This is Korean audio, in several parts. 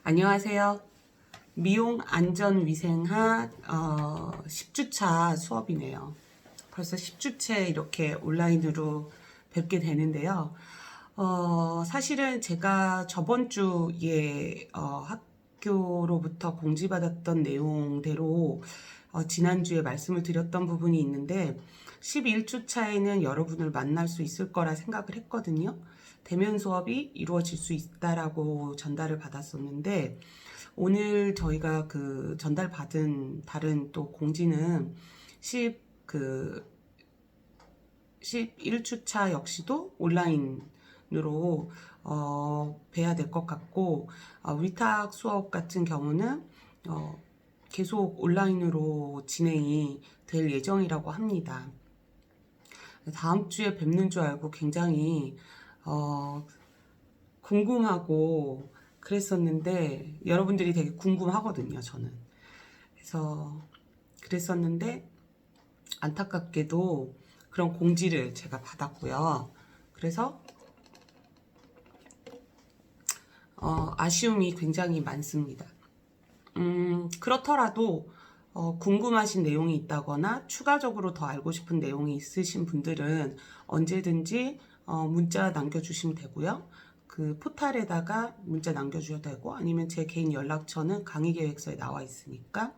안녕하세요. 미용 안전위생학 10주차 수업이네요. 벌써 10주째 이렇게 온라인으로 뵙게 되는데요. 사실은 제가 저번 주에 학교로부터 공지받았던 내용대로 지난주에 말씀을 드렸던 부분이 있는데 11주차에는 여러분을 만날 수 있을 거라 생각을 했거든요. 대면 수업이 이루어질 수 있다라고 전달을 받았었는데 오늘 저희가 그 전달받은 다른 또 공지는 11주차 역시도 온라인으로 뵈야 될 것 같고 위탁 수업 같은 경우는 계속 온라인으로 진행이 될 예정이라고 합니다. 다음 주에 뵙는 줄 알고 굉장히 궁금하고 그랬었는데 여러분들이 되게 궁금하거든요, 저는. 그래서 그랬었는데 안타깝게도 그런 공지를 제가 받았고요. 그래서 아쉬움이 굉장히 많습니다. 그렇더라도 궁금하신 내용이 있다거나 추가적으로 더 알고 싶은 내용이 있으신 분들은 언제든지 문자 남겨주시면 되고요. 그 포탈에다가 문자 남겨주셔도 되고 아니면 제 개인 연락처는 강의계획서에 나와 있으니까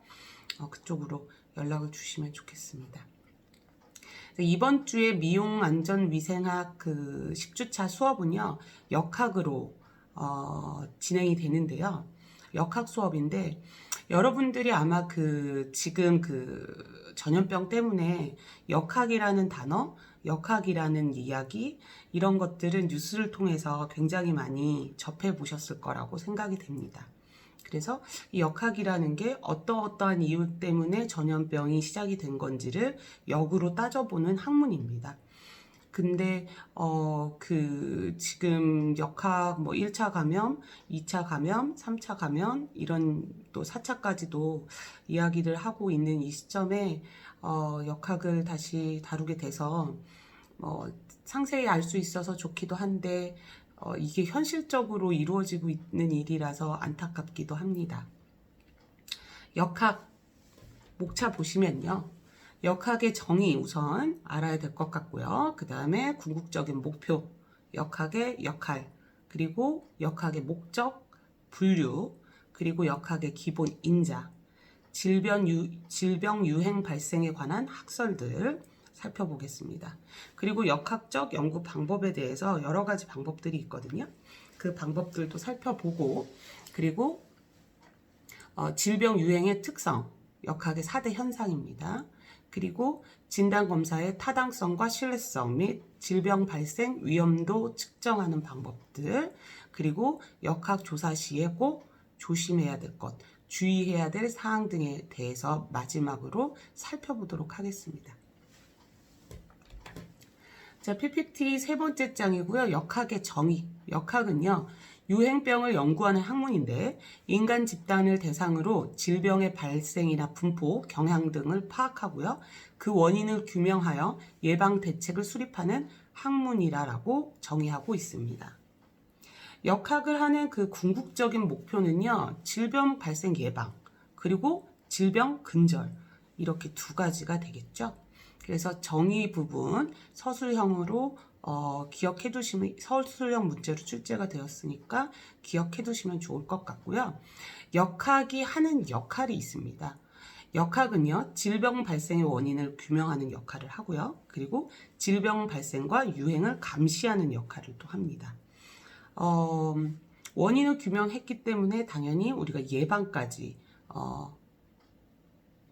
그쪽으로 연락을 주시면 좋겠습니다. 이번 주에 미용안전위생학 그 10주차 수업은요, 역학으로 진행이 되는데요. 역학 수업인데 여러분들이 아마 지금 전염병 때문에 역학이라는 단어, 역학이라는 이야기 이런 것들은 뉴스를 통해서 굉장히 많이 접해 보셨을 거라고 생각이 됩니다. 그래서 이 역학이라는 게 어떠한 이유 때문에 전염병이 시작이 된 건지를 역으로 따져보는 학문입니다. 근데 지금 역학 1차 감염, 2차 감염, 3차 감염 이런 또 4차까지도 이야기를 하고 있는 이 시점에 역학을 다시 다루게 돼서 상세히 알 수 있어서 좋기도 한데 이게 현실적으로 이루어지고 있는 일이라서 안타깝기도 합니다. 역학 목차 보시면요. 역학의 정의 우선 알아야 될 것 같고요. 그 다음에 궁극적인 목표, 역학의 역할, 그리고 역학의 목적, 분류, 그리고 역학의 기본 인자, 질병 유행 발생에 관한 학설들 살펴보겠습니다. 그리고 역학적 연구 방법에 대해서 여러 가지 방법들이 있거든요. 그 방법들도 살펴보고 그리고 질병 유행의 특성, 역학의 4대 현상입니다. 그리고 진단검사의 타당성과 신뢰성 및 질병 발생 위험도 측정하는 방법들, 그리고 역학 조사 시에 꼭 조심해야 될 것, 주의해야 될 사항 등에 대해서 마지막으로 살펴보도록 하겠습니다. 자, PPT 세 번째 장이고요. 역학의 정의. 역학은요, 유행병을 연구하는 학문인데 인간 집단을 대상으로 질병의 발생이나 분포, 경향 등을 파악하고요. 그 원인을 규명하여 예방 대책을 수립하는 학문이라고 정의하고 있습니다. 역학을 하는 그 궁극적인 목표는요, 질병 발생 예방, 그리고 질병 근절, 이렇게 두 가지가 되겠죠. 그래서 정의 부분 서술형으로 기억해 두시면, 서술형 문제로 출제가 되었으니까 기억해 두시면 좋을 것 같고요. 역학이 하는 역할이 있습니다. 역학은요, 질병 발생의 원인을 규명하는 역할을 하고요. 그리고 질병 발생과 유행을 감시하는 역할을 또 합니다. 원인을 규명했기 때문에 당연히 우리가 예방까지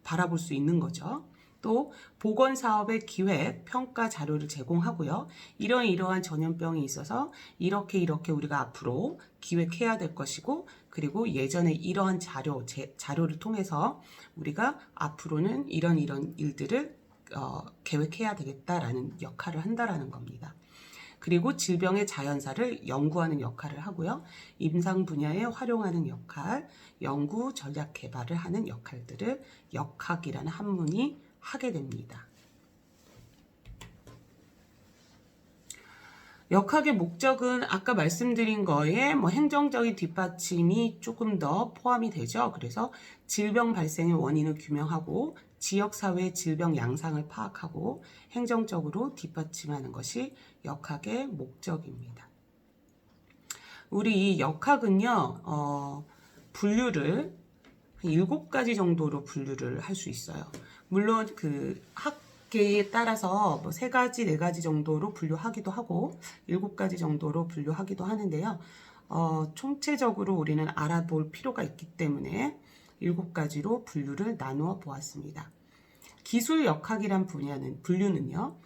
바라볼 수 있는 거죠. 또 보건사업의 기획, 평가 자료를 제공하고요. 이러한 전염병이 있어서 이렇게 우리가 앞으로 기획해야 될 것이고 그리고 예전에 이러한 자료를 통해서 우리가 앞으로는 이런 일들을 계획해야 되겠다라는 역할을 한다라는 겁니다. 그리고 질병의 자연사를 연구하는 역할을 하고요. 임상 분야에 활용하는 역할, 연구 전략 개발을 하는 역할들을 역학이라는 학문이 하게 됩니다. 역학의 목적은 아까 말씀드린 거에 뭐 행정적인 뒷받침이 조금 더 포함이 되죠. 그래서 질병 발생의 원인을 규명하고 지역사회의 질병 양상을 파악하고 행정적으로 뒷받침하는 것이 역학의 목적입니다. 우리 역학은요, 분류를 7가지 정도로 분류를 할 수 있어요. 물론 그 학계에 따라서 뭐 3가지, 4가지 정도로 분류하기도 하고 7가지 정도로 분류하기도 하는데요. 총체적으로 우리는 알아볼 필요가 있기 때문에 7가지로 분류를 나누어 보았습니다. 기술 역학이란 분류는요,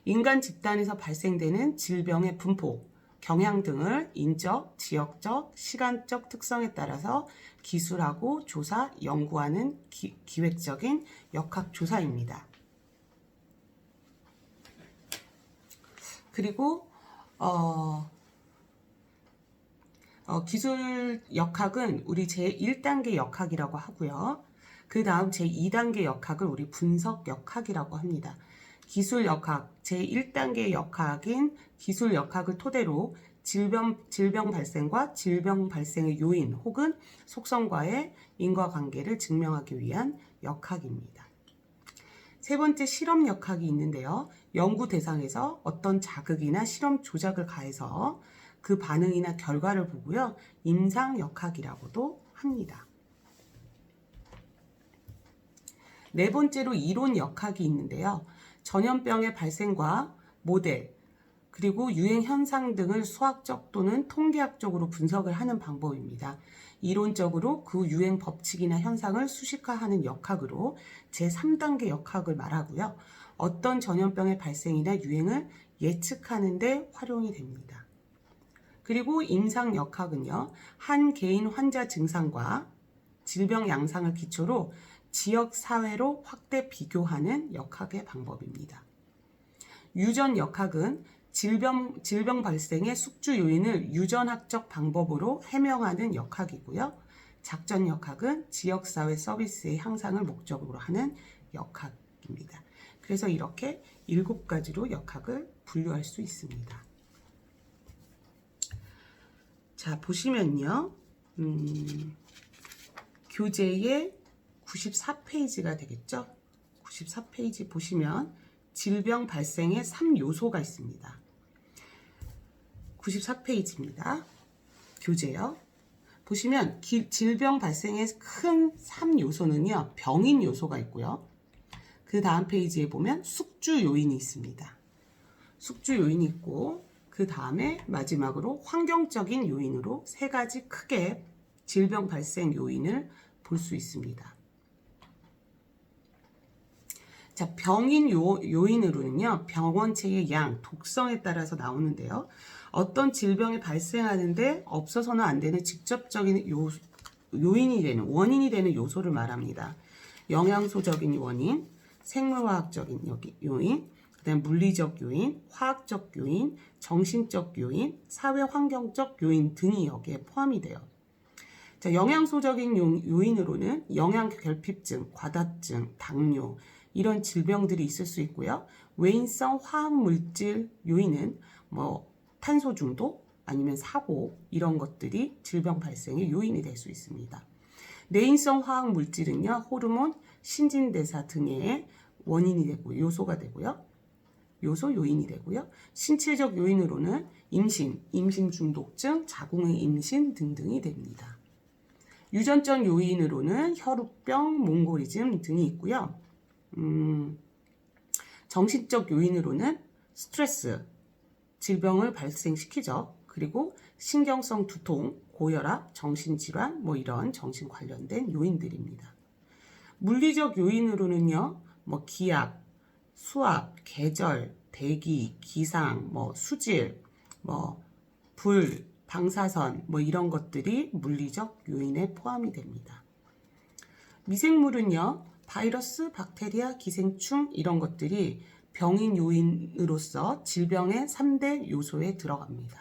인간 집단에서 발생되는 질병의 분포, 경향 등을 인적, 지역적, 시간적 특성에 따라서 기술하고 조사, 연구하는 기획적인 역학 조사입니다. 그리고 기술 역학은 우리 제1단계 역학이라고 하고요. 그 다음 제2단계 역학을 우리 분석 역학이라고 합니다. 기술 역학, 제1단계 역학인 기술 역학을 토대로 질병 발생과 질병 발생의 요인 혹은 속성과의 인과관계를 증명하기 위한 역학입니다. 3번째 실험 역학이 있는데요. 연구 대상에서 어떤 자극이나 실험 조작을 가해서 그 반응이나 결과를 보고요. 임상 역학이라고도 합니다. 4번째로 이론 역학이 있는데요. 전염병의 발생과 모델, 그리고 유행 현상 등을 수학적 또는 통계학적으로 분석을 하는 방법입니다. 이론적으로 그 유행 법칙이나 현상을 수식화하는 역학으로 제3단계 역학을 말하고요. 어떤 전염병의 발생이나 유행을 예측하는 데 활용이 됩니다. 그리고 임상 역학은요. 한 개인 환자 증상과 질병 양상을 기초로 지역 사회로 확대 비교하는 역학의 방법입니다. 유전 역학은 질병 발생의 숙주 요인을 유전학적 방법으로 해명하는 역학이고요. 작전 역학은 지역사회 서비스의 향상을 목적으로 하는 역학입니다. 그래서 이렇게 7가지로 역학을 분류할 수 있습니다. 자, 보시면요. 교재의 94페이지가 되겠죠? 94페이지 보시면 질병 발생의 3요소가 있습니다. 94페이지입니다. 교재요. 보시면 질병 발생의 큰 3요소는요. 병인 요소가 있고요. 그 다음 페이지에 보면 숙주 요인이 있습니다. 숙주 요인이 있고 그 다음에 마지막으로 환경적인 요인으로 3가지 크게 질병 발생 요인을 볼 수 있습니다. 자, 병인 요인으로는요, 병원체의 양, 독성에 따라서 나오는데요. 어떤 질병이 발생하는데 없어서는 안 되는 직접적인 요인이 되는, 원인이 되는 요소를 말합니다. 영양소적인 원인, 생물화학적인 요인, 그다음 물리적 요인, 화학적 요인, 정신적 요인, 사회환경적 요인 등이 여기에 포함이 돼요. 자, 영양소적인 요인으로는 영양결핍증, 과다증, 당뇨 이런 질병들이 있을 수 있고요. 외인성 화학물질 요인은 뭐 탄소 중독 아니면 사고 이런 것들이 질병 발생의 요인이 될 수 있습니다. 내인성 화학물질은요. 호르몬, 신진대사 등의 원인이 되고 요소가 되고요. 요인이 되고요. 신체적 요인으로는 임신 중독증, 자궁의 임신 등등이 됩니다. 유전적 요인으로는 혈우병, 몽골리즘 등이 있고요. 정신적 요인으로는 스트레스, 질병을 발생시키죠. 그리고 신경성 두통, 고혈압, 정신질환, 뭐 이런 정신 관련된 요인들입니다. 물리적 요인으로는요, 뭐 기압, 수압, 계절, 대기, 기상, 뭐 수질, 뭐 불, 방사선, 뭐 이런 것들이 물리적 요인에 포함이 됩니다. 미생물은요, 바이러스, 박테리아, 기생충 이런 것들이 병인 요인으로서 질병의 3대 요소에 들어갑니다.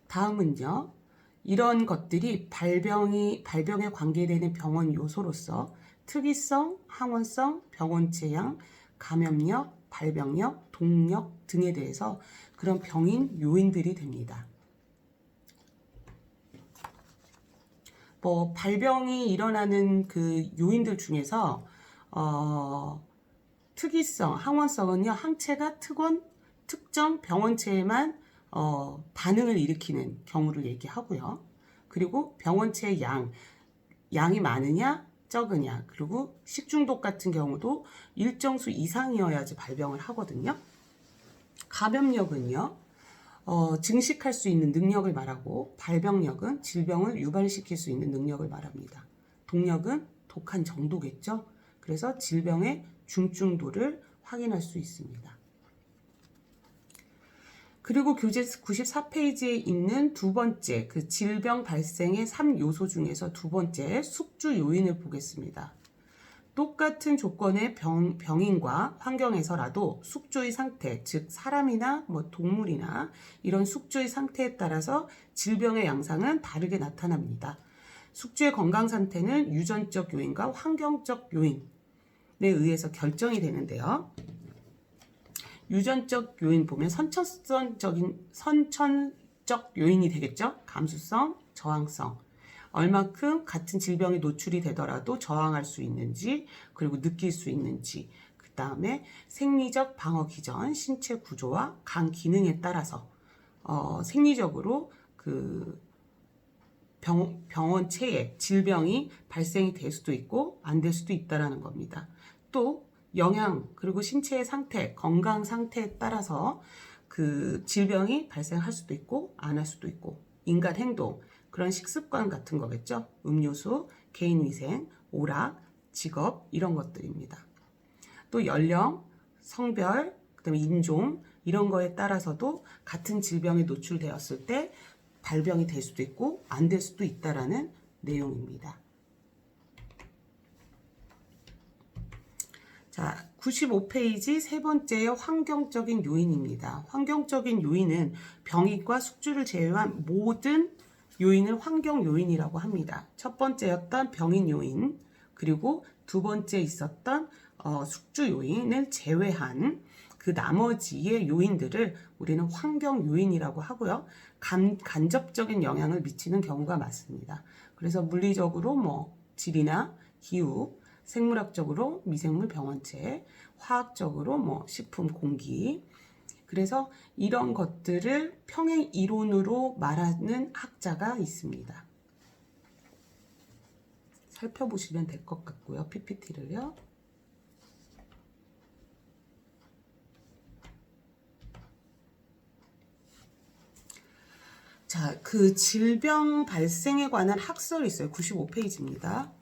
다음은요, 이런 것들이 발병에 관계되는 병원 요소로서 특이성, 항원성, 병원체 양, 감염력, 발병력, 동력 등에 대해서 그런 병인 요인들이 됩니다. 뭐 발병이 일어나는 그 요인들 중에서 특이성, 항원성은요, 항체가 특정 병원체에만 반응을 일으키는 경우를 얘기하고요. 그리고 병원체의 양이 많으냐, 적으냐, 그리고 식중독 같은 경우도 일정 수 이상이어야지 발병을 하거든요. 감염력은요, 증식할 수 있는 능력을 말하고, 발병력은 질병을 유발시킬 수 있는 능력을 말합니다. 동력은 독한 정도겠죠. 그래서 질병의 중증도를 확인할 수 있습니다. 그리고 교재 94페이지에 있는 두 번째, 그 질병 발생의 3요소 중에서 두 번째, 숙주 요인을 보겠습니다. 똑같은 조건의 병인과 환경에서라도 숙주의 상태, 즉 사람이나 뭐 동물이나 이런 숙주의 상태에 따라서 질병의 양상은 다르게 나타납니다. 숙주의 건강 상태는 유전적 요인과 환경적 요인에 의해서 결정이 되는데요. 유전적 요인 보면 선천적 요인이 되겠죠. 감수성, 저항성. 얼마큼 같은 질병에 노출이 되더라도 저항할 수 있는지, 그리고 느낄 수 있는지, 그 다음에 생리적 방어 기전, 신체 구조와 간 기능에 따라서 생리적으로 그 병원체에 질병이 발생이 될 수도 있고 안 될 수도 있다라는 겁니다. 또 영양, 그리고 신체의 상태, 건강 상태에 따라서 그 질병이 발생할 수도 있고 안 할 수도 있고, 인간 행동, 그런 식습관 같은 거겠죠. 음료수, 개인위생, 오락, 직업, 이런 것들입니다. 또 연령, 성별, 그다음에 인종, 이런 거에 따라서도 같은 질병에 노출되었을 때 발병이 될 수도 있고 안 될 수도 있다라는 내용입니다. 자, 95페이지 세 번째의 환경적인 요인입니다. 환경적인 요인은 병익과 숙주를 제외한 모든 요인을 환경 요인이라고 합니다. 첫 번째였던 병인 요인, 그리고 두 번째 있었던 숙주 요인을 제외한 그 나머지의 요인들을 우리는 환경 요인이라고 하고요. 간접적인 영향을 미치는 경우가 많습니다. 그래서 물리적으로 뭐 질이나 기후, 생물학적으로 미생물 병원체, 화학적으로 뭐 식품 공기. 그래서 이런 것들을 평행 이론으로 말하는 학자가 있습니다. 살펴보시면 될 것 같고요. PPT를요. 자, 그 질병 발생에 관한 학설이 있어요. 95페이지입니다.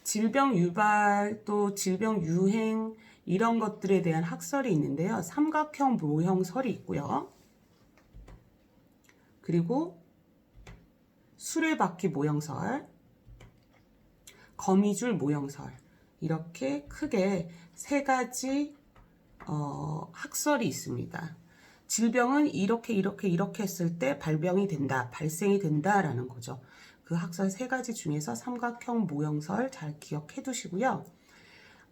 질병 유발, 또 질병 유행, 이런 것들에 대한 학설이 있는데요. 삼각형 모형설이 있고요. 그리고 수레바퀴 모형설, 거미줄 모형설, 이렇게 크게 세 가지 학설이 있습니다. 질병은 이렇게 했을 때 발병이 된다, 발생이 된다라는 거죠. 그 학설 세 가지 중에서 삼각형 모형설 잘 기억해 두시고요.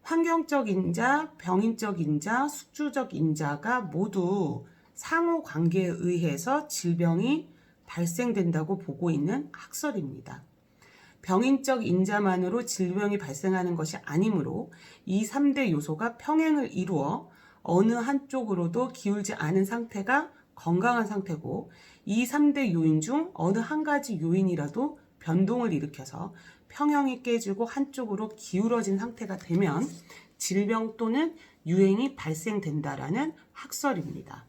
환경적 인자, 병인적 인자, 숙주적 인자가 모두 상호 관계에 의해서 질병이 발생된다고 보고 있는 학설입니다. 병인적 인자만으로 질병이 발생하는 것이 아니므로 이 3대 요소가 평행을 이루어 어느 한쪽으로도 기울지 않은 상태가 건강한 상태고, 이 3대 요인 중 어느 한 가지 요인이라도 변동을 일으켜서 평형이 깨지고 한쪽으로 기울어진 상태가 되면 질병 또는 유행이 발생된다라는 학설입니다.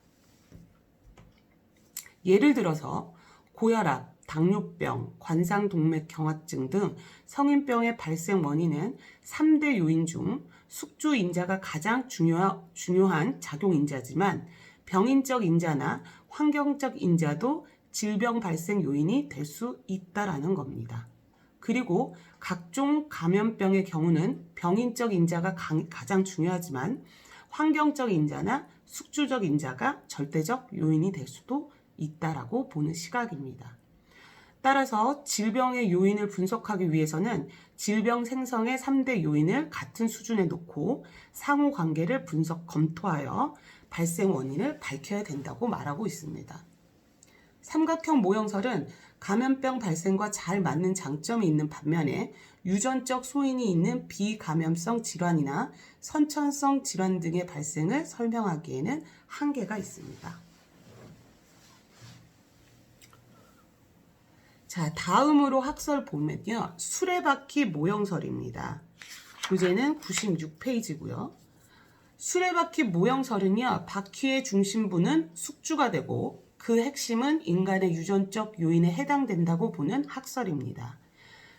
예를 들어서 고혈압, 당뇨병, 관상동맥경화증 등 성인병의 발생 원인은 3대 요인 중 숙주인자가 가장 중요한 작용인자지만 병인적 인자나 환경적 인자도 질병 발생 요인이 될 수 있다라는 겁니다. 그리고 각종 감염병의 경우는 병인적 인자가 가장 중요하지만 환경적 인자나 숙주적 인자가 절대적 요인이 될 수도 있다라고 보는 시각입니다. 따라서 질병의 요인을 분석하기 위해서는 질병 생성의 3대 요인을 같은 수준에 놓고 상호관계를 검토하여 발생 원인을 밝혀야 된다고 말하고 있습니다. 삼각형 모형설은 감염병 발생과 잘 맞는 장점이 있는 반면에 유전적 소인이 있는 비감염성 질환이나 선천성 질환 등의 발생을 설명하기에는 한계가 있습니다. 자, 다음으로 학설 보면요. 수레바퀴 모형설입니다. 교재는 96페이지고요. 수레바퀴 모형설은요. 바퀴의 중심부는 숙주가 되고 그 핵심은 인간의 유전적 요인에 해당된다고 보는 학설입니다.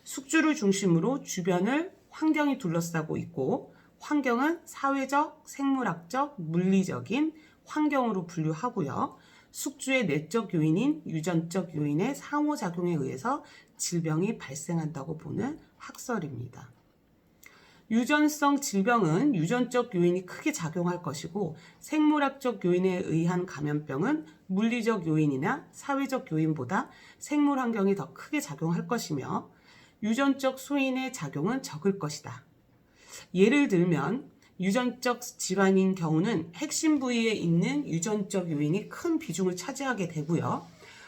숙주를 중심으로 주변을 환경이 둘러싸고 있고 환경은 사회적, 생물학적, 물리적인 환경으로 분류하고요. 숙주의 내적 요인인 유전적 요인의 상호작용에 의해서 질병이 발생한다고 보는 학설입니다. 유전성 질병은 유전적 요인이 크게 작용할 것이고 생물학적 요인에 의한 감염병은 물리적 요인이나 사회적 요인보다 생물 환경이 더 크게 작용할 것이며 유전적 소인의 작용은 적을 것이다. 예를 들면 유전적 질환인 경우는 핵심 부위에 있는 유전적 요인이 큰 비중을 차지하게 되고요.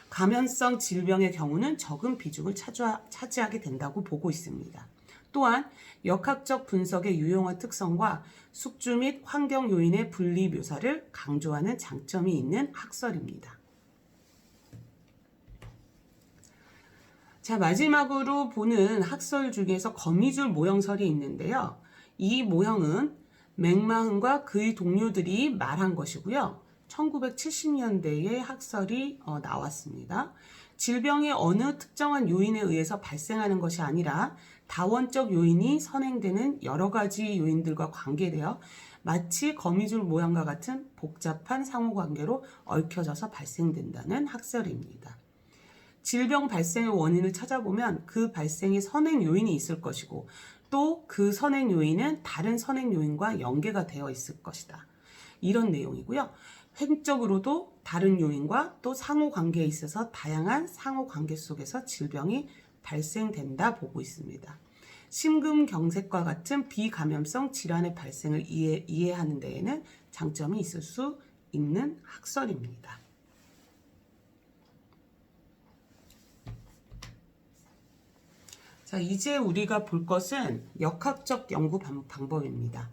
감염성 질병의 경우는 적은 비중을 차지하게 된다고 보고 있습니다. 또한 역학적 분석의 유용한 특성과 숙주 및 환경 요인의 분리 묘사를 강조하는 장점이 있는 학설입니다. 자, 마지막으로 보는 학설 중에서 거미줄 모형설이 있는데요. 이 모형은 맥마흔과 그의 동료들이 말한 것이고요. 1970년대에 학설이 나왔습니다. 질병이 어느 특정한 요인에 의해서 발생하는 것이 아니라 다원적 요인이 선행되는 여러 가지 요인들과 관계되어 마치 거미줄 모양과 같은 복잡한 상호관계로 얽혀져서 발생된다는 학설입니다. 질병 발생의 원인을 찾아보면 그 발생의 선행 요인이 있을 것이고 또 그 선행 요인은 다른 선행 요인과 연계가 되어 있을 것이다. 이런 내용이고요. 획적으로도 다른 요인과 또 상호관계에 있어서 다양한 상호관계 속에서 질병이 발생된다 보고 있습니다. 심근경색과 같은 비감염성 질환의 발생을 이해하는 데에는 장점이 있을 수 있는 학설입니다. 자, 이제 우리가 볼 것은 역학적 연구 방법입니다.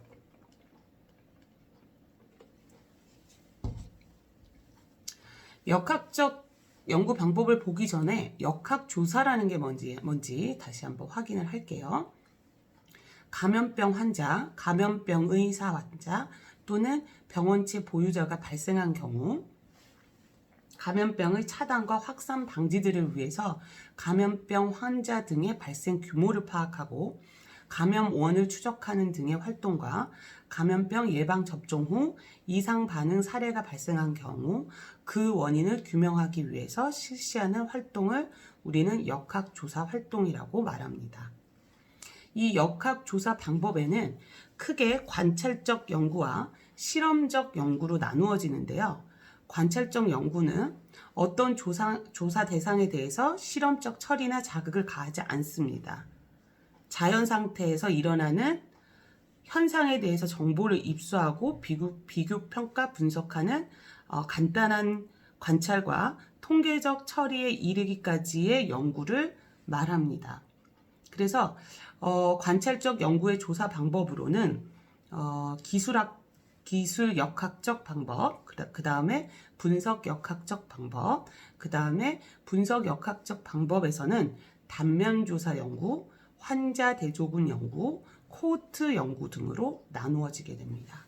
역학적 연구 방법을 보기 전에 역학조사라는 게 뭔지 다시 한번 확인을 할게요. 감염병 환자, 감염병 의사 환자 또는 병원체 보유자가 발생한 경우 감염병의 차단과 확산 방지들을 위해서 감염병 환자 등의 발생 규모를 파악하고 감염원을 추적하는 등의 활동과 감염병 예방 접종 후 이상 반응 사례가 발생한 경우 그 원인을 규명하기 위해서 실시하는 활동을 우리는 역학조사 활동이라고 말합니다. 이 역학조사 방법에는 크게 관찰적 연구와 실험적 연구로 나누어지는데요. 관찰적 연구는 어떤 조사 대상에 대해서 실험적 처리나 자극을 가하지 않습니다. 자연 상태에서 일어나는 현상에 대해서 정보를 입수하고 비교 평가 분석하는 간단한 관찰과 통계적 처리에 이르기까지의 연구를 말합니다. 그래서 관찰적 연구의 조사 방법으로는 기술 역학적 방법, 그 다음에 분석 역학적 방법, 그 다음에 분석 역학적 방법에서는 단면 조사 연구, 환자 대조군 연구, 코호트 연구 등으로 나누어지게 됩니다.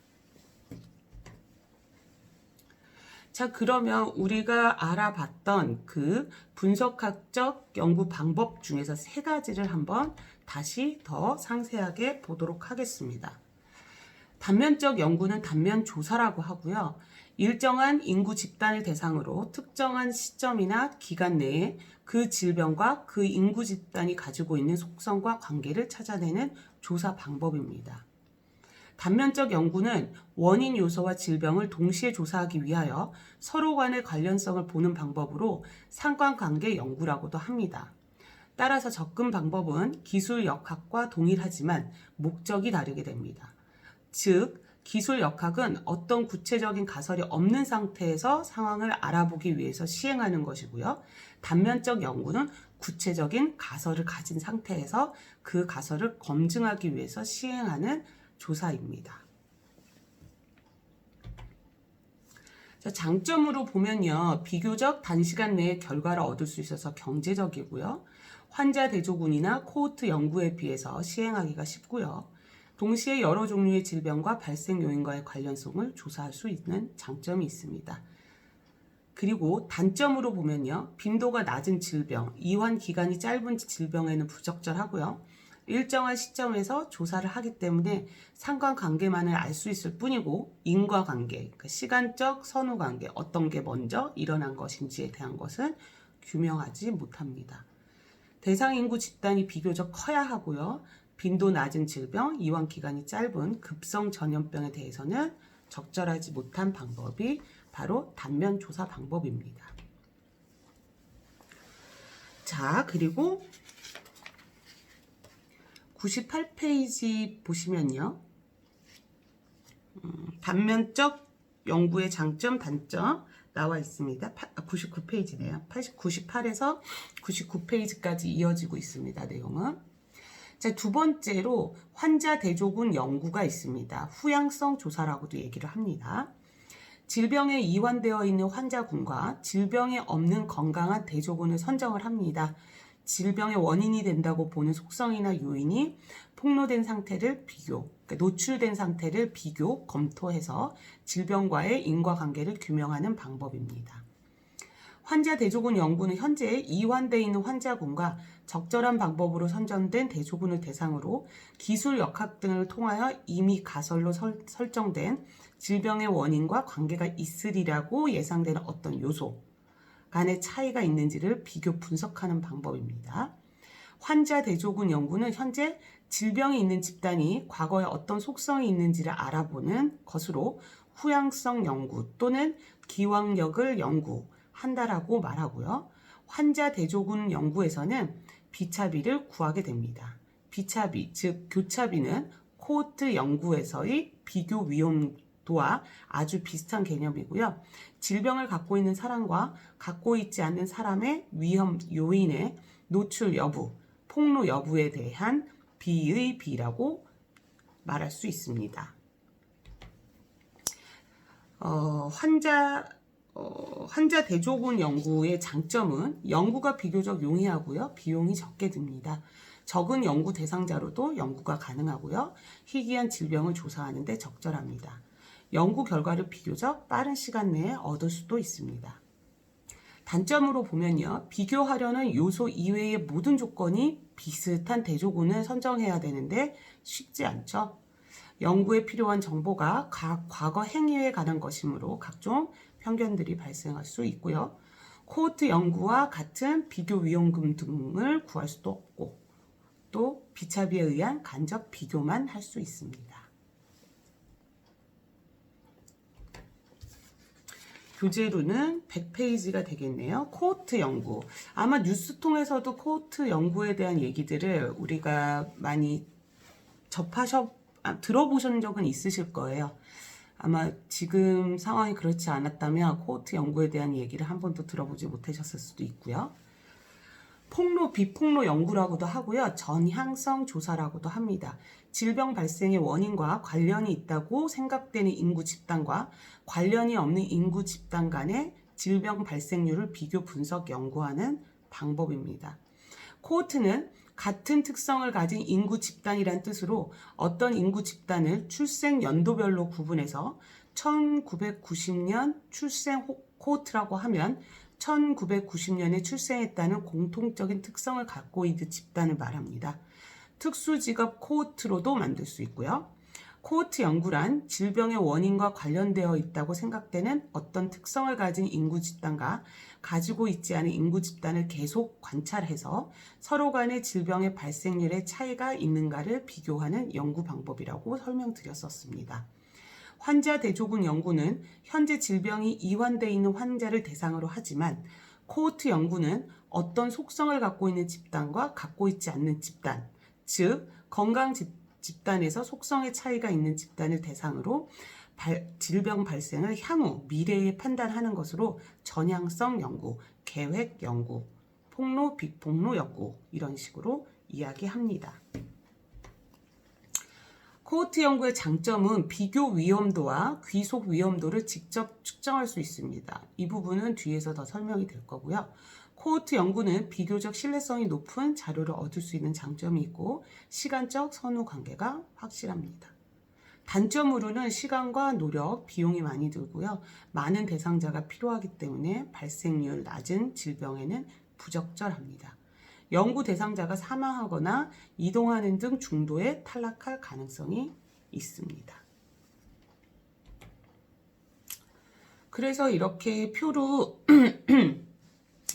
자, 그러면 우리가 알아봤던 그 분석학적 연구 방법 중에서 세 가지를 한번 다시 더 상세하게 보도록 하겠습니다. 단면적 연구는 단면 조사라고 하고요. 일정한 인구 집단을 대상으로 특정한 시점이나 기간 내에 그 질병과 그 인구 집단이 가지고 있는 속성과 관계를 찾아내는 조사 방법입니다. 단면적 연구는 원인 요소와 질병을 동시에 조사하기 위하여 서로 간의 관련성을 보는 방법으로 상관관계 연구라고도 합니다. 따라서 접근 방법은 기술 역학과 동일하지만 목적이 다르게 됩니다. 즉, 기술 역학은 어떤 구체적인 가설이 없는 상태에서 상황을 알아보기 위해서 시행하는 것이고요. 단면적 연구는 구체적인 가설을 가진 상태에서 그 가설을 검증하기 위해서 시행하는 조사입니다. 자, 장점으로 보면요. 비교적 단시간 내에 결과를 얻을 수 있어서 경제적이고요. 환자 대조군이나 코호트 연구에 비해서 시행하기가 쉽고요. 동시에 여러 종류의 질병과 발생 요인과의 관련성을 조사할 수 있는 장점이 있습니다. 그리고 단점으로 보면요. 빈도가 낮은 질병, 이완 기간이 짧은 질병에는 부적절하고요. 일정한 시점에서 조사를 하기 때문에 상관관계만을 알 수 있을 뿐이고 인과관계, 그러니까 시간적 선후관계, 어떤 게 먼저 일어난 것인지에 대한 것은 규명하지 못합니다. 대상 인구 집단이 비교적 커야 하고요. 빈도 낮은 질병, 이완 기간이 짧은 급성 전염병에 대해서는 적절하지 못한 방법이 바로 단면 조사 방법입니다. 자, 그리고 98페이지 보시면요. 단면적 연구의 장점, 단점 나와 있습니다. 99페이지네요. 98에서 99페이지까지 이어지고 있습니다. 내용은. 자, 두 번째로 환자 대조군 연구가 있습니다. 후양성 조사라고도 얘기를 합니다. 질병에 이완되어 있는 환자군과 질병에 없는 건강한 대조군을 선정을 합니다. 질병의 원인이 된다고 보는 속성이나 요인이 폭로된 상태를 그러니까 노출된 상태를 검토해서 질병과의 인과관계를 규명하는 방법입니다. 환자 대조군 연구는 현재 이완되어 있는 환자군과 적절한 방법으로 선정된 대조군을 대상으로 기술 역학 등을 통하여 이미 가설로 설정된 질병의 원인과 관계가 있으리라고 예상되는 어떤 요소 간의 차이가 있는지를 비교 분석하는 방법입니다. 환자 대조군 연구는 현재 질병이 있는 집단이 과거에 어떤 속성이 있는지를 알아보는 것으로 후양성 연구 또는 기왕력을 연구한다라고 말하고요. 환자 대조군 연구에서는 비차비를 구하게 됩니다. 비차비, 즉 교차비는 코호트 연구에서의 비교 위험도와 아주 비슷한 개념이고요. 질병을 갖고 있는 사람과 갖고 있지 않는 사람의 위험 요인의 노출 여부, 폭로 여부에 대한 비의 비라고 말할 수 있습니다. 환자 대조군 연구의 장점은 연구가 비교적 용이하고요. 비용이 적게 듭니다. 적은 연구 대상자로도 연구가 가능하고요. 희귀한 질병을 조사하는 데 적절합니다. 연구 결과를 비교적 빠른 시간 내에 얻을 수도 있습니다. 단점으로 보면요. 비교하려는 요소 이외의 모든 조건이 비슷한 대조군을 선정해야 되는데 쉽지 않죠. 연구에 필요한 정보가 과거 행위에 관한 것이므로 각종 편견들이 발생할 수 있고요. 코호트 연구와 같은 비교 위험금 등을 구할 수도 없고 또 비차비에 의한 간접 비교만 할 수 있습니다. 교재로는 100페이지가 되겠네요. 코호트 연구. 아마 뉴스 통해서도 코호트 연구에 대한 얘기들을 우리가 많이 들어보신 적은 있으실 거예요. 아마 지금 상황이 그렇지 않았다면 코호트 연구에 대한 얘기를 한 번도 들어보지 못하셨을 수도 있고요. 폭로, 비폭로 연구라고도 하고요. 전향성 조사라고도 합니다. 질병 발생의 원인과 관련이 있다고 생각되는 인구 집단과 관련이 없는 인구 집단 간의 질병 발생률을 비교 분석 연구하는 방법입니다. 코호트는 같은 특성을 가진 인구 집단이란 뜻으로 어떤 인구 집단을 출생 연도별로 구분해서 1990년 출생 코호트라고 하면 1990년에 출생했다는 공통적인 특성을 갖고 있는 집단을 말합니다. 특수직업 코호트로도 만들 수 있고요. 코호트 연구란 질병의 원인과 관련되어 있다고 생각되는 어떤 특성을 가진 인구 집단과 가지고 있지 않은 인구 집단을 계속 관찰해서 서로 간의 질병의 발생률의 차이가 있는가를 비교하는 연구 방법이라고 설명드렸었습니다. 환자 대조군 연구는 현재 질병이 이완되어 있는 환자를 대상으로 하지만 코호트 연구는 어떤 속성을 갖고 있는 집단과 갖고 있지 않는 집단, 즉 건강 집단에서 속성의 차이가 있는 집단을 대상으로 질병 발생을 향후 미래에 판단하는 것으로 전향성 연구, 계획 연구, 폭로, 비폭로 연구 이런 식으로 이야기합니다. 코호트 연구의 장점은 비교 위험도와 귀속 위험도를 직접 측정할 수 있습니다. 이 부분은 뒤에서 더 설명이 될 거고요. 코호트 연구는 비교적 신뢰성이 높은 자료를 얻을 수 있는 장점이 있고 시간적 선후 관계가 확실합니다. 단점으로는 시간과 노력, 비용이 많이 들고요. 많은 대상자가 필요하기 때문에 발생률 낮은 질병에는 부적절합니다. 연구 대상자가 사망하거나 이동하는 등 중도에 탈락할 가능성이 있습니다. 그래서 이렇게 표로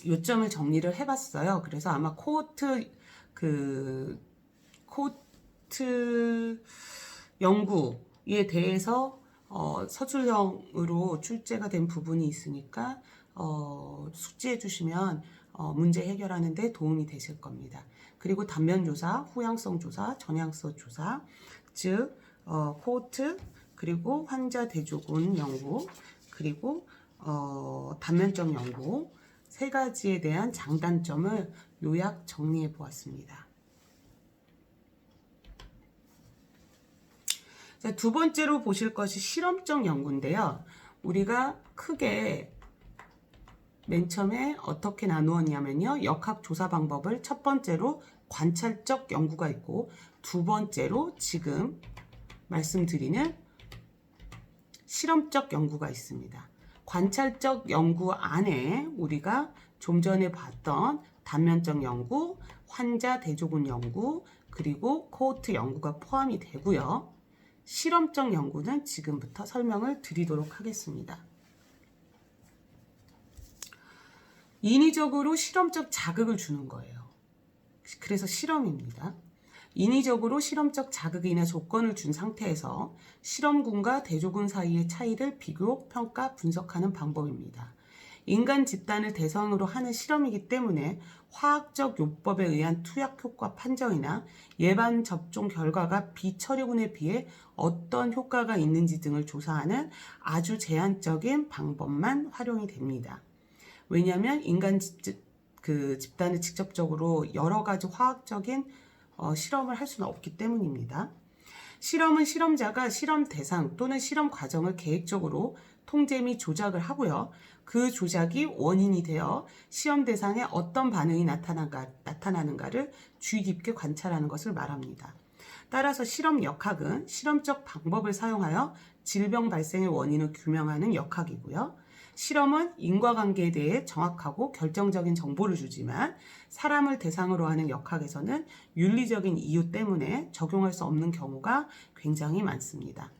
요점을 정리를 해봤어요. 그래서 아마 코호트 연구에 대해서 서술형으로 출제가 된 부분이 있으니까 숙지해 주시면 문제 해결하는 데 도움이 되실 겁니다. 그리고 단면조사, 후향성 조사, 전향성 조사, 즉 코호트, 그리고 환자 대조군 연구, 그리고 단면적 연구 세 가지에 대한 장단점을 요약 정리해 보았습니다. 자, 두 번째로 보실 것이 실험적 연구인데요. 우리가 크게 맨 처음에 어떻게 나누었냐면요. 역학 조사 방법을 첫 번째로 관찰적 연구가 있고 두 번째로 지금 말씀드리는 실험적 연구가 있습니다. 관찰적 연구 안에 우리가 좀 전에 봤던 단면적 연구, 환자 대조군 연구, 그리고 코호트 연구가 포함이 되고요. 실험적 연구는 지금부터 설명을 드리도록 하겠습니다. 인위적으로 실험적 자극을 주는 거예요. 그래서 실험입니다. 인위적으로 실험적 자극이나 조건을 준 상태에서 실험군과 대조군 사이의 차이를 비교, 평가, 분석하는 방법입니다. 인간 집단을 대상으로 하는 실험이기 때문에 화학적 요법에 의한 투약 효과 판정이나 예방 접종 결과가 비처리군에 비해 어떤 효과가 있는지 등을 조사하는 아주 제한적인 방법만 활용이 됩니다. 왜냐하면 인간 집단을 직접적으로 여러 가지 화학적인 실험을 할 수는 없기 때문입니다. 실험은 실험자가 실험 대상 또는 실험 과정을 계획적으로 통제 및 조작을 하고요. 그 조작이 원인이 되어 시험 대상에 어떤 반응이 나타나는가를 주의 깊게 관찰하는 것을 말합니다. 따라서 실험 역학은 실험적 방법을 사용하여 질병 발생의 원인을 규명하는 역학이고요. 실험은 인과관계에 대해 정확하고 결정적인 정보를 주지만 사람을 대상으로 하는 역학에서는 윤리적인 이유 때문에 적용할 수 없는 경우가 굉장히 많습니다.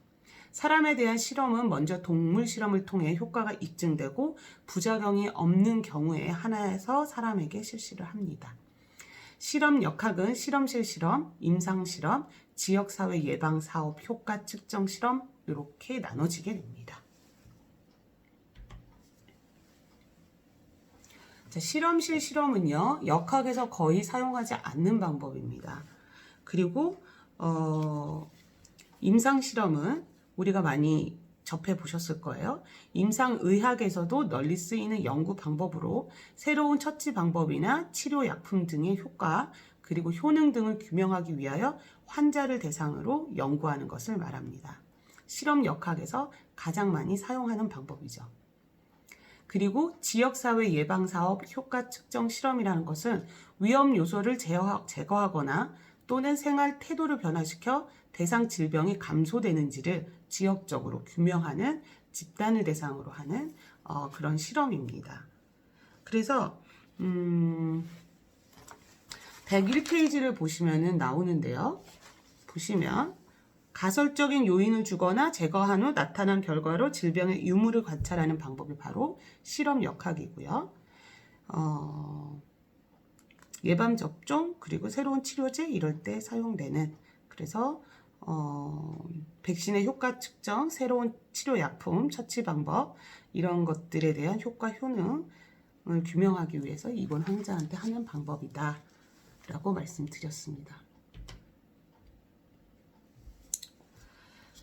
사람에 대한 실험은 먼저 동물 실험을 통해 효과가 입증되고 부작용이 없는 경우에 하나에서 사람에게 실시를 합니다. 실험 역학은 실험실 실험, 임상 실험, 지역사회 예방 사업 효과 측정 실험 이렇게 나눠지게 됩니다. 자, 실험실 실험은요, 역학에서 거의 사용하지 않는 방법입니다. 그리고 임상 실험은 우리가 많이 접해 보셨을 거예요. 임상의학에서도 널리 쓰이는 연구 방법으로 새로운 처치 방법이나 치료 약품 등의 효과, 그리고 효능 등을 규명하기 위하여 환자를 대상으로 연구하는 것을 말합니다. 실험 역학에서 가장 많이 사용하는 방법이죠. 그리고 지역사회 예방사업 효과 측정 실험이라는 것은 위험 요소를 제거하거나 또는 생활 태도를 변화시켜 대상 질병이 감소되는지를 지역적으로 규명하는 집단을 대상으로 하는 그런 실험입니다. 그래서 101페이지를 보시면 나오는데요. 보시면 가설적인 요인을 주거나 제거한 후 나타난 결과로 질병의 유무를 관찰하는 방법이 바로 실험 역학이고요. 예방 접종 그리고 새로운 치료제 이럴 때 사용되는, 그래서 백신의 효과 측정, 새로운 치료 약품, 처치 방법 이런 것들에 대한 효과 효능을 규명하기 위해서 입원 환자한테 하는 방법이다 라고 말씀드렸습니다.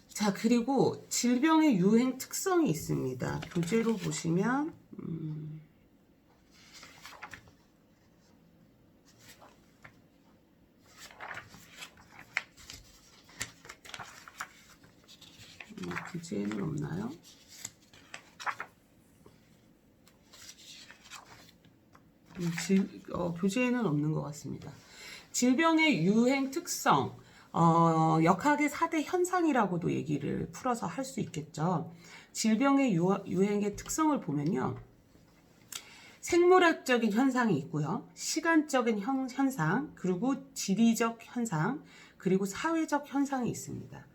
자, 그리고 질병의 유행 특성이 있습니다. 교재로 보시면 교재에는 없나요? 교재에는 없는 것 같습니다. 질병의 유행 특성, 역학의 4대 현상이라고도 얘기를 풀어서 할 수 있겠죠. 질병의 유행의 특성을 보면요. 생물학적인 현상이 있고요. 시간적인 현상, 그리고 지리적 현상, 그리고 사회적 현상이 있습니다.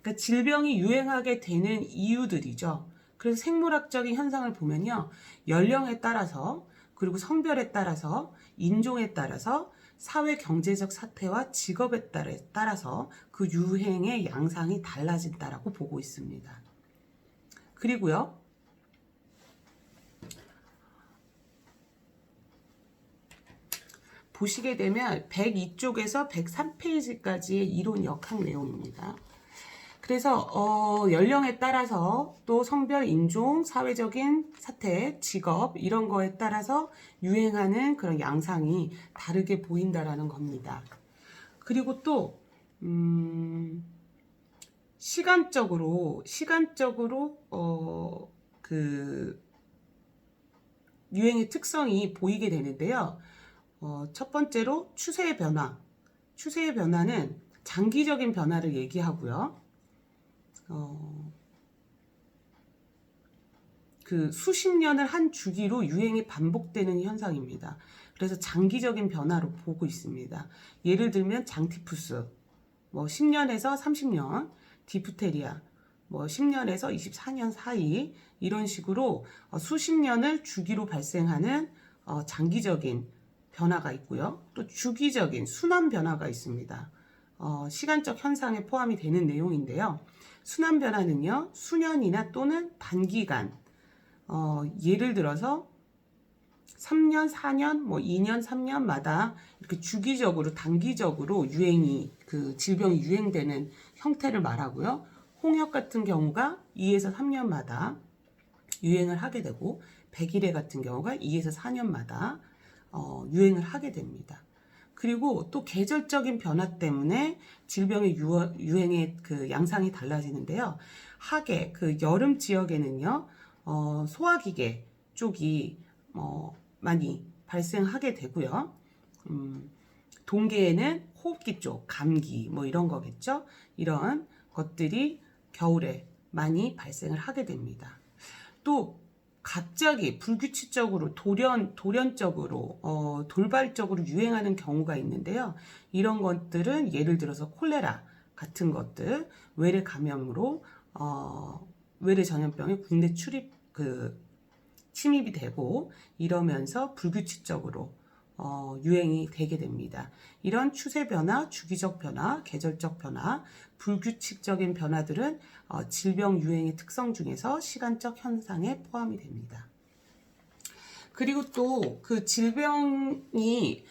그러니까 질병이 유행하게 되는 이유들이죠. 그래서 생물학적인 현상을 보면요. 연령에 따라서, 그리고 성별에 따라서, 인종에 따라서, 사회 경제적 사태와 직업에 따라서 그 유행의 양상이 달라진다라고 보고 있습니다. 그리고요. 보시게 되면 102쪽에서 103페이지까지의 이론 역학 내용입니다. 그래서 연령에 따라서 또 성별, 인종, 사회적인 사태, 직업 이런 거에 따라서 유행하는 그런 양상이 다르게 보인다라는 겁니다. 그리고 또 시간적으로 그 유행의 특성이 보이게 되는데요. 첫 번째로 추세의 변화. 추세의 변화는 장기적인 변화를 얘기하고요. 그 수십 년을 한 주기로 유행이 반복되는 현상입니다. 그래서 장기적인 변화로 보고 있습니다. 예를 들면 장티푸스, 뭐 10년에서 30년, 디프테리아, 뭐 10년에서 24년 사이 이런 식으로 수십 년을 주기로 발생하는 장기적인 변화가 있고요. 또 주기적인 순환 변화가 있습니다. 시간적 현상에 포함이 되는 내용인데요. 순환 변화는요, 수년이나 또는 단기간, 예를 들어서 3년, 4년, 뭐 2년, 3년마다 이렇게 주기적으로, 단기적으로 질병이 유행되는 형태를 말하고요. 홍역 같은 경우가 2에서 3년마다 유행을 하게 되고, 백일해 같은 경우가 2에서 4년마다 유행을 하게 됩니다. 그리고 또 계절적인 변화 때문에 질병의 유행의 그 양상이 달라지는데요. 하계, 그 여름 지역에는요, 소화기계 쪽이 많이 발생하게 되고요. 동계에는 호흡기 쪽, 감기, 뭐 이런 거겠죠. 이런 것들이 겨울에 많이 발생을 하게 됩니다. 또 갑자기 불규칙적으로 돌연적으로 돌발적으로 유행하는 경우가 있는데요. 이런 것들은 예를 들어서 콜레라 같은 것들, 외래 감염으로 외래 전염병이 국내 침입이 되고 이러면서 불규칙적으로 유행이 되게 됩니다. 이런 추세 변화, 주기적 변화, 계절적 변화, 불규칙적인 변화들은 질병 유행의 특성 중에서 시간적 현상에 포함이 됩니다. 그리고 또 그 질병이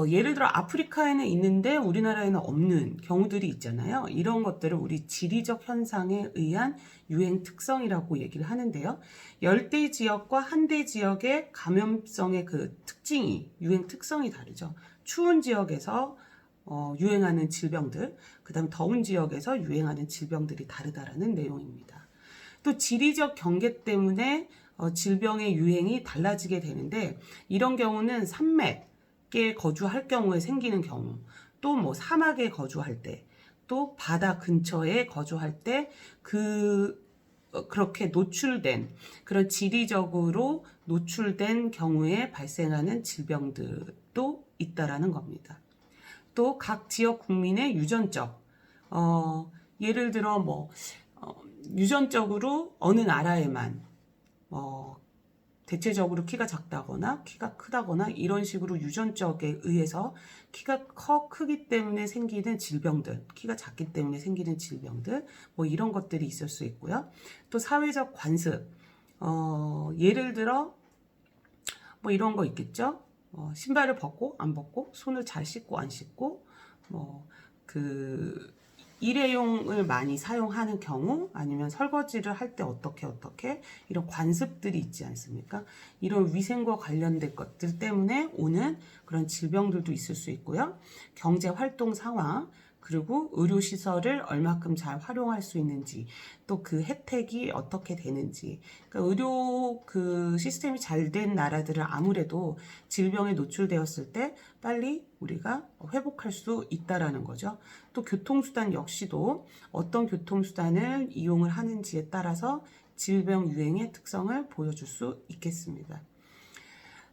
예를 들어 아프리카에는 있는데 우리나라에는 없는 경우들이 있잖아요. 이런 것들을 우리 지리적 현상에 의한 유행 특성이라고 얘기를 하는데요. 열대 지역과 한대 지역의 감염성의 그 유행 특성이 다르죠. 추운 지역에서 유행하는 질병들, 그 다음 더운 지역에서 유행하는 질병들이 다르다라는 내용입니다. 또 지리적 경계 때문에 질병의 유행이 달라지게 되는데, 이런 경우는 산맥에 거주할 경우에 생기는 경우, 또 뭐 사막에 거주할 때, 또 바다 근처에 거주할 때 그렇게 그런 지리적으로 노출된 경우에 발생하는 질병들도 있다라는 겁니다. 또 각 지역 국민의 유전적, 예를 들어 뭐 유전적으로 어느 나라에만 대체적으로 키가 작다거나 키가 크다거나 이런 식으로 유전적에 의해서 키가 크기 때문에 생기는 질병들, 키가 작기 때문에 생기는 질병들, 뭐 이런 것들이 있을 수 있고요. 또 사회적 관습, 예를 들어 뭐 이런 거 있겠죠. 신발을 벗고 안 벗고, 손을 잘 씻고 안 씻고, 그 일회용을 많이 사용하는 경우, 아니면 설거지를 할 때 어떻게 이런 관습들이 있지 않습니까? 이런 위생과 관련된 것들 때문에 오는 그런 질병들도 있을 수 있고요. 경제 활동 상황, 그리고 의료시설을 얼마큼 잘 활용할 수 있는지, 또 그 혜택이 어떻게 되는지. 그러니까 의료 그 시스템이 잘 된 나라들은 아무래도 질병에 노출되었을 때 빨리 우리가 회복할 수 있다라는 거죠. 또 교통수단 역시도 어떤 교통수단을 이용을 하는지에 따라서 질병 유행의 특성을 보여줄 수 있겠습니다.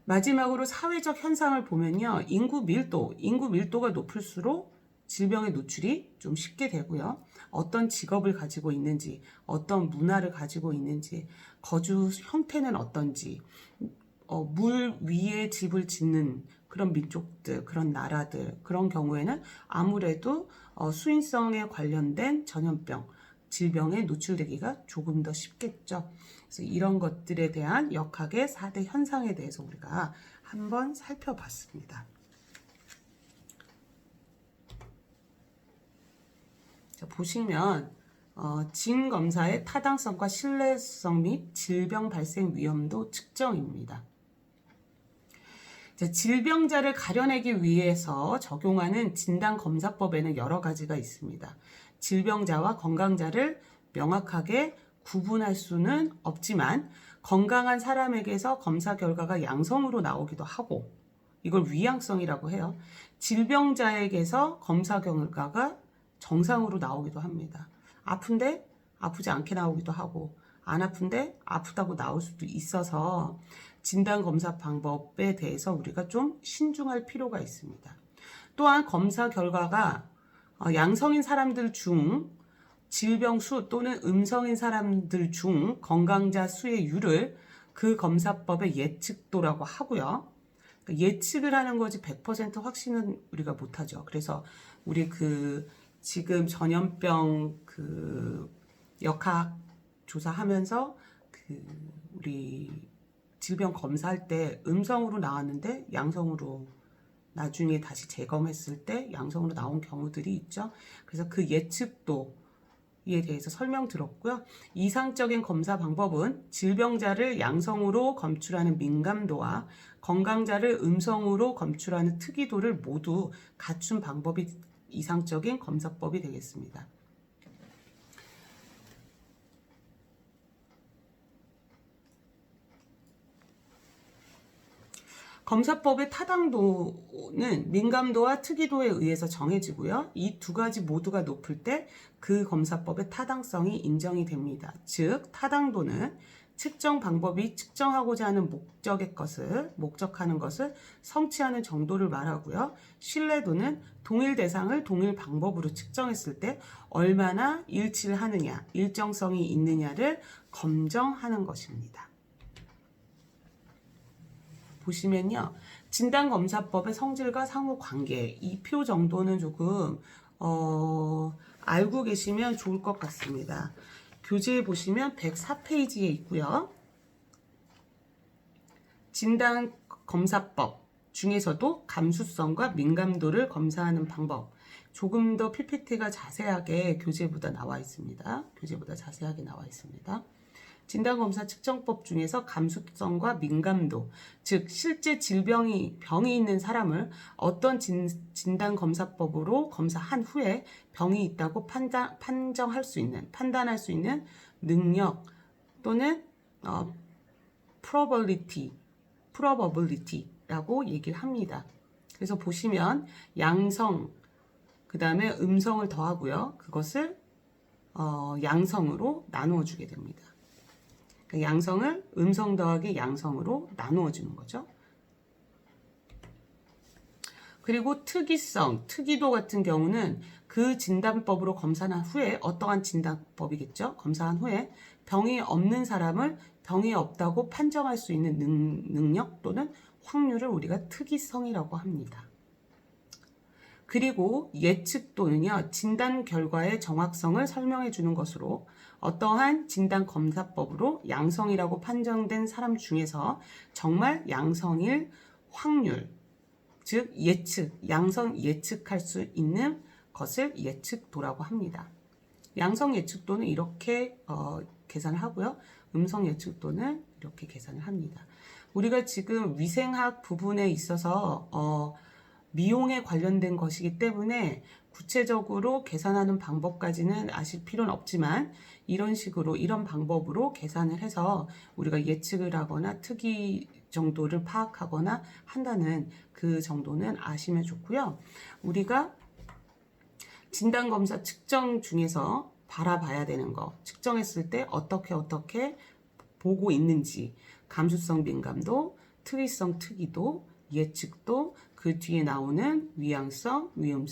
마지막으로 사회적 현상을 보면요. 인구 밀도가 높을수록 질병의 노출이 좀 쉽게 되고요. 어떤 직업을 가지고 있는지, 어떤 문화를 가지고 있는지, 거주 형태는 어떤지, 물 위에 집을 짓는 그런 민족들, 그런 나라들, 그런 경우에는 아무래도 수인성에 관련된 전염병, 질병에 노출되기가 조금 더 쉽겠죠. 그래서 이런 것들에 대한 역학의 4대 현상에 대해서 우리가 한번 살펴봤습니다. 자, 보시면 진 검사의 타당성과 신뢰성 및 질병 발생 위험도 측정입니다. 자, 질병자를 가려내기 위해서 적용하는 진단검사법에는 여러 가지가 있습니다. 질병자와 건강자를 명확하게 구분할 수는 없지만 건강한 사람에게서 검사 결과가 양성으로 나오기도 하고, 이걸 위양성이라고 해요. 질병자에게서 검사 결과가 정상으로 나오기도 합니다. 아픈데 아프지 않게 나오기도 하고, 안 아픈데 아프다고 나올 수도 있어서 진단검사 방법에 대해서 우리가 좀 신중할 필요가 있습니다. 또한 검사 결과가 양성인 사람들 중 질병 수 또는 음성인 사람들 중 건강자 수의 율을 그 검사법의 예측도라고 하고요. 예측을 하는 거지 100% 확신은 우리가 못하죠. 그래서 우리 지금 전염병 역학 조사하면서 우리 질병 검사할 때 음성으로 나왔는데 양성으로 나중에 다시 재검했을 때 양성으로 나온 경우들이 있죠. 그래서 그 예측도에 대해서 설명드렸고요. 이상적인 검사 방법은 질병자를 양성으로 검출하는 민감도와 건강자를 음성으로 검출하는 특이도를 모두 갖춘 방법이 이상적인 검사법이 되겠습니다. 검사법의 타당도는 민감도와 특이도에 의해서 정해지고요. 이 두 가지 모두가 높을 때 그 검사법의 타당성이 인정이 됩니다. 즉, 타당도는 측정 방법이 측정하고자 하는 목적하는 것을 성취하는 정도를 말하고요. 신뢰도는 동일 대상을 동일 방법으로 측정했을 때 얼마나 일치를 하느냐, 일정성이 있느냐를 검정하는 것입니다. 보시면요. 진단검사법의 성질과 상호관계, 이 표 정도는 조금 알고 계시면 좋을 것 같습니다. 교재에 보시면 104페이지에 있고요. 진단검사법 중에서도 감수성과 민감도를 검사하는 방법, 조금 더 PPT가 자세하게 교재보다 나와 있습니다. 교재보다 자세하게 나와 있습니다. 진단검사 측정법 중에서 감수성과 민감도, 즉 실제 병이 있는 사람을 어떤 진단검사법으로 검사한 후에 병이 있다고 판단할 수 있는 능력 또는 probability라고 얘기를 합니다. 그래서 보시면 양성, 그 다음에 음성을 더하고요. 그것을 양성으로 나누어 주게 됩니다. 양성을 음성 더하기 양성으로 나누어 주는 거죠. 그리고 특이성, 특이도 같은 경우는 그 진단법으로 검사한 후에 어떠한 진단법이겠죠? 검사한 후에 병이 없는 사람을 병이 없다고 판정할 수 있는 능력 또는 확률을 우리가 특이성이라고 합니다. 그리고 예측도는요, 진단 결과의 정확성을 설명해 주는 것으로 어떠한 진단 검사법으로 양성이라고 판정된 사람 중에서 정말 양성일 확률, 즉 예측, 양성 예측할 수 있는 것을 예측도라고 합니다. 양성 예측도는 이렇게 계산을 하고요. 음성 예측도는 이렇게 계산을 합니다. 우리가 지금 위생학 부분에 있어서 미용에 관련된 것이기 때문에 구체적으로 계산하는 방법까지는 아실 필요는 없지만 이런 식으로 이런 방법으로 계산을 해서 우리가 예측을 하거나 특이 정도를 파악하거나 한다는 그 정도는 아시면 좋고요. 우리가 진단검사 측정 중에서 바라봐야 되는 거, 측정했을 때 어떻게 보고 있는지, 감수성 민감도, 특이성 특이도, 예측도, 그 뒤에 나오는 위양성, 위음성,